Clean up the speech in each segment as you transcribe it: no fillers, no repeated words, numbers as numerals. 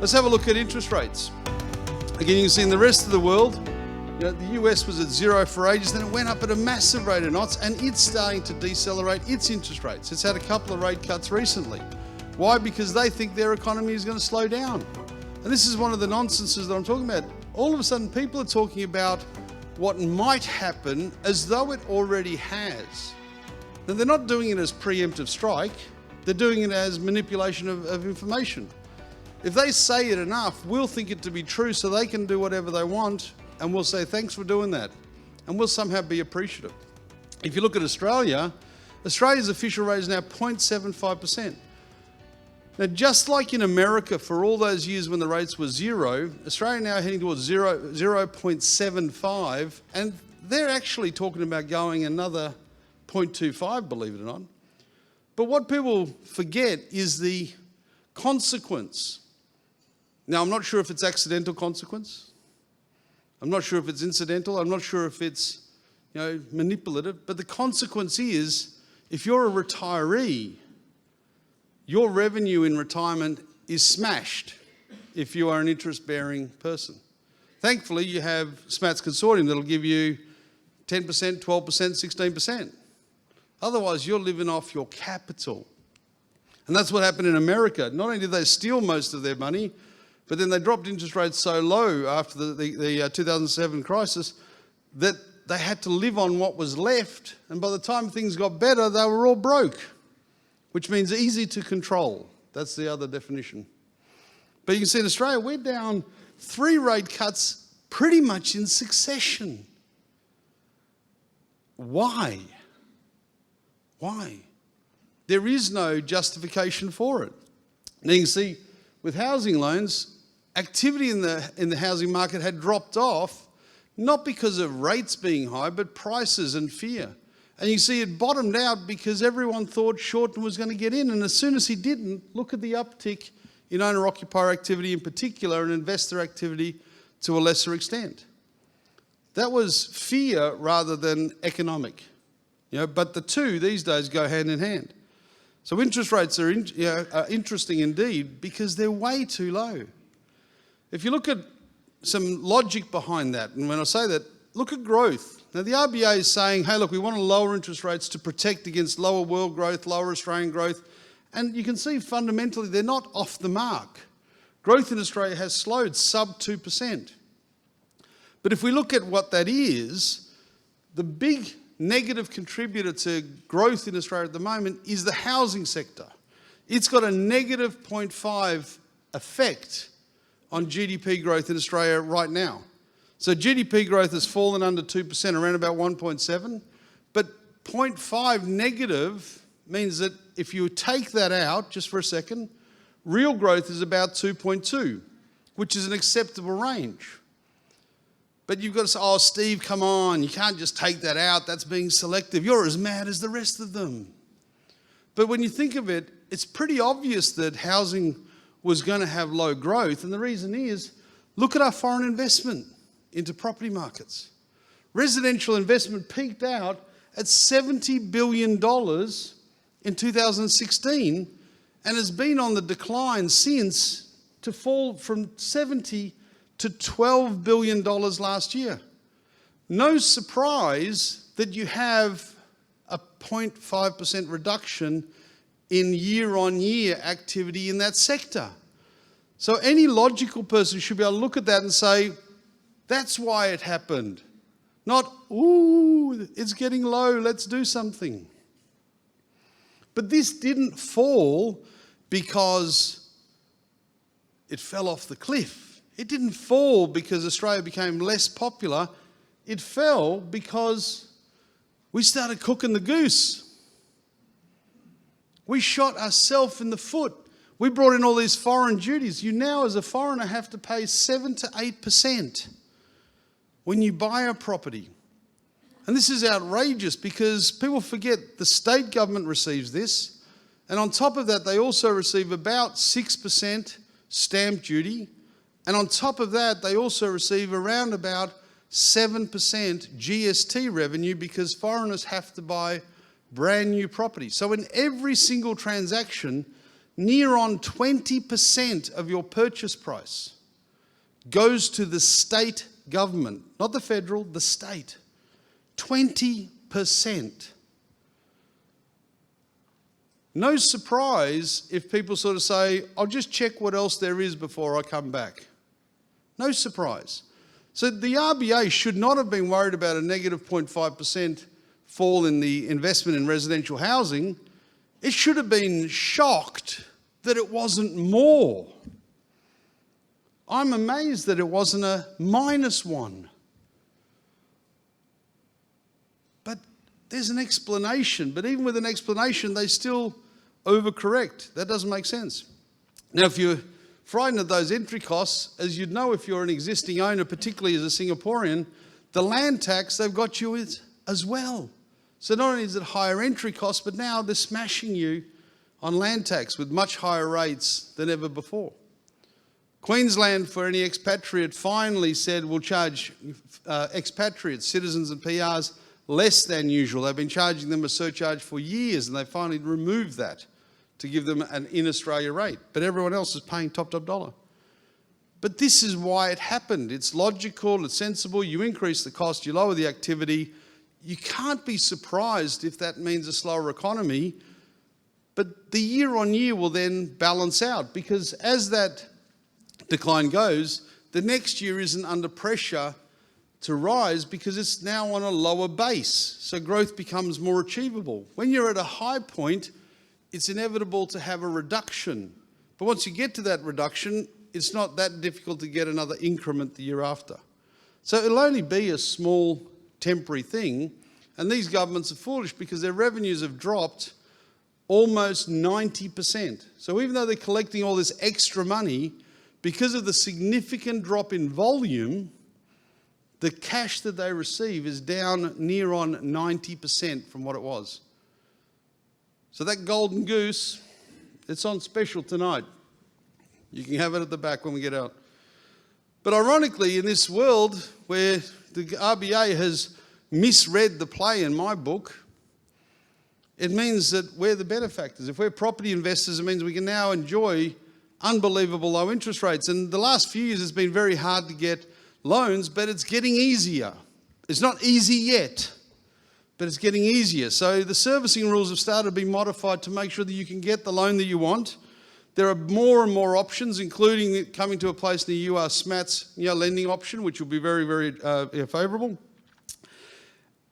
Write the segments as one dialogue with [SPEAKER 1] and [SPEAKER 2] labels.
[SPEAKER 1] Let's have a look at interest rates. Again, you can see in the rest of the world, the US was at zero for ages, then it went up at a massive rate of knots, and it's starting to decelerate its interest rates. It's had a couple of rate cuts recently. Why? Because they think their economy is going to slow down. And this is one of the nonsenses that I'm talking about. All of a sudden, people are talking about what might happen as though it already has. Now, they're not doing it as preemptive strike, they're doing it as manipulation of information. If they say it enough, we'll think it to be true so they can do whatever they want, and we'll say, thanks for doing that. And we'll somehow be appreciative. If you look at Australia, Australia's official rate is now 0.75%. Now, just like in America for all those years when the rates were zero, Australia now heading towards 0.75, and they're actually talking about going another 0.25, believe it or not. But what people forget is the consequence. Now, I'm not sure if it's accidental consequence. I'm not sure if it's incidental. I'm not sure if it's, manipulative. But the consequence is, if you're a retiree, your revenue in retirement is smashed if you are an interest-bearing person. Thankfully, you have Smats Consortium that'll give you 10%, 12%, 16%. Otherwise, you're living off your capital. And that's what happened in America. Not only did they steal most of their money, but then they dropped interest rates so low after the 2007 crisis that they had to live on what was left. And by the time things got better, they were all broke, which means easy to control. That's the other definition. But you can see in Australia, we're down 3 rate cuts pretty much in succession. Why? Why? There is no justification for it. Now you can see with housing loans, activity in the housing market had dropped off, not because of rates being high, but prices and fear. And you see it bottomed out because everyone thought Shorten was going to get in. And as soon as he didn't, look at the uptick in owner-occupier activity in particular and investor activity to a lesser extent. That was fear rather than economic. But the two these days go hand in hand. So interest rates are interesting indeed because they're way too low. If you look at some logic behind that, and when I say that, look at growth. Now the RBA is saying, hey look, we want to lower interest rates to protect against lower world growth, lower Australian growth, and you can see fundamentally they're not off the mark. Growth in Australia has slowed sub 2%. But if we look at what that is, the big negative contributor to growth in Australia at the moment is the housing sector. It's got a negative 0.5 effect on GDP growth in Australia right now. So GDP growth has fallen under 2%, around about 1.7, but 0.5 negative means that if you take that out, just for a second, real growth is about 2.2, which is an acceptable range. But you've got to say, oh, Steve, come on, you can't just take that out, that's being selective. You're as mad as the rest of them. But when you think of it, it's pretty obvious that housing was going to have low growth, and the reason is, look at our foreign investment into property markets. Residential investment peaked out at $70 billion in 2016 and has been on the decline since to fall from 70 to $12 billion last year. No surprise that you have a 0.5% reduction in year-on-year activity in that sector. So any logical person should be able to look at that and say, that's why it happened. Not, ooh, it's getting low, let's do something. But this didn't fall because it fell off the cliff. It didn't fall because Australia became less popular. It fell because we started cooking the goose. We shot ourselves in the foot. We brought in all these foreign duties. You now, as a foreigner, have to pay 7 to 8% when you buy a property. And this is outrageous because people forget the state government receives this. And on top of that, they also receive about 6% stamp duty. And on top of that, they also receive around about 7% GST revenue because foreigners have to buy brand new property. So in every single transaction, near on 20% of your purchase price goes to the state government, not the federal, the state. 20%. No surprise if people sort of say, I'll just check what else there is before I come back. No surprise. So the RBA should not have been worried about a negative 0.5% fall in the investment in residential housing. It should have been shocked that it wasn't more. I'm amazed that it wasn't a -1. But there's an explanation. But even with an explanation, they still overcorrect. That doesn't make sense. Now, if you're frightened of those entry costs, as you'd know if you're an existing owner, particularly as a Singaporean, the land tax they've got you with as well. So not only is it higher entry costs, but now they're smashing you on land tax with much higher rates than ever before. Queensland, for any expatriate, finally said we'll charge expatriates, citizens and PRs less than usual. They've been charging them a surcharge for years, and they finally removed that to give them an in-Australia rate. But everyone else is paying top dollar. But this is why it happened. It's logical, it's sensible. You increase the cost, you lower the activity. You can't be surprised if that means a slower economy. But the year on year will then balance out, because as that decline goes, the next year isn't under pressure to rise because it's now on a lower base. So growth becomes more achievable. When you're at a high point, it's inevitable to have a reduction. But once you get to that reduction, it's not that difficult to get another increment the year after. So it'll only be a small temporary thing. And these governments are foolish because their revenues have dropped almost 90%. So even though they're collecting all this extra money, because of the significant drop in volume, the cash that they receive is down near on 90% from what it was. So that golden goose, it's on special tonight. You can have it at the back when we get out. But ironically, in this world where the RBA has misread the play in my book, it means that we're the benefactors. If we're property investors, it means we can now enjoy unbelievable low interest rates. And the last few years it's been very hard to get loans, but it's getting easier. It's not easy yet, but it's getting easier. So the servicing rules have started to be modified to make sure that you can get the loan that you want. There are more and more options, including coming to a place near you, Smats lending option, which will be very, very favourable.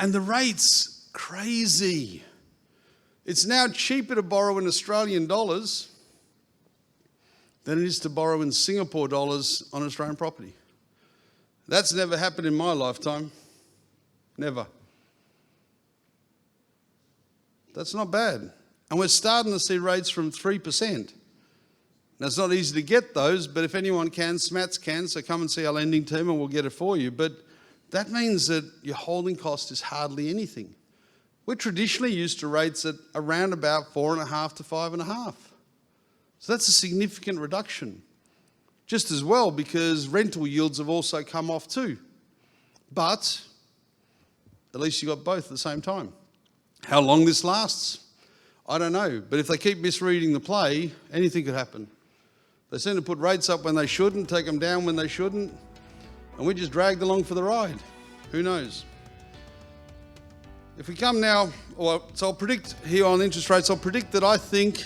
[SPEAKER 1] And the rates, crazy. It's now cheaper to borrow in Australian dollars than it is to borrow in Singapore dollars on Australian property. That's never happened in my lifetime. Never. That's not bad. And we're starting to see rates from 3%. Now, it's not easy to get those, but if anyone can, Smats can, so come and see our lending team and we'll get it for you. But that means that your holding cost is hardly anything. We're traditionally used to rates at around about 4.5 to 5.5. So that's a significant reduction. Just as well because rental yields have also come off too. But at least you got both at the same time. How long this lasts, I don't know. But if they keep misreading the play, anything could happen. They seem to put rates up when they shouldn't, take them down when they shouldn't, and we just dragged along for the ride. Who knows? If we come now, so I'll predict here on interest rates, I'll predict that I think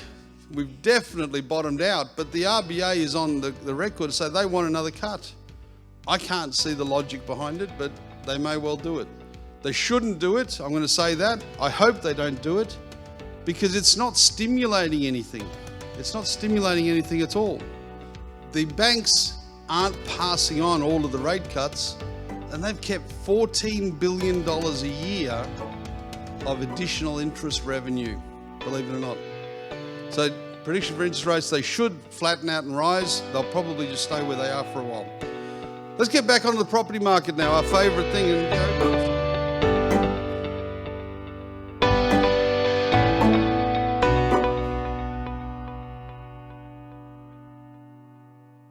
[SPEAKER 1] we've definitely bottomed out, but the RBA is on the record to say they want another cut. I can't see the logic behind it, but they may well do it. They shouldn't do it, I'm going to say that. I hope they don't do it, because it's not stimulating anything. It's not stimulating anything at all. The banks aren't passing on all of the rate cuts, and they've kept $14 billion a year of additional interest revenue, believe it or not. So prediction for interest rates, they should flatten out and rise. They'll probably just stay where they are for a while. Let's get back onto the property market now, our favourite thing. And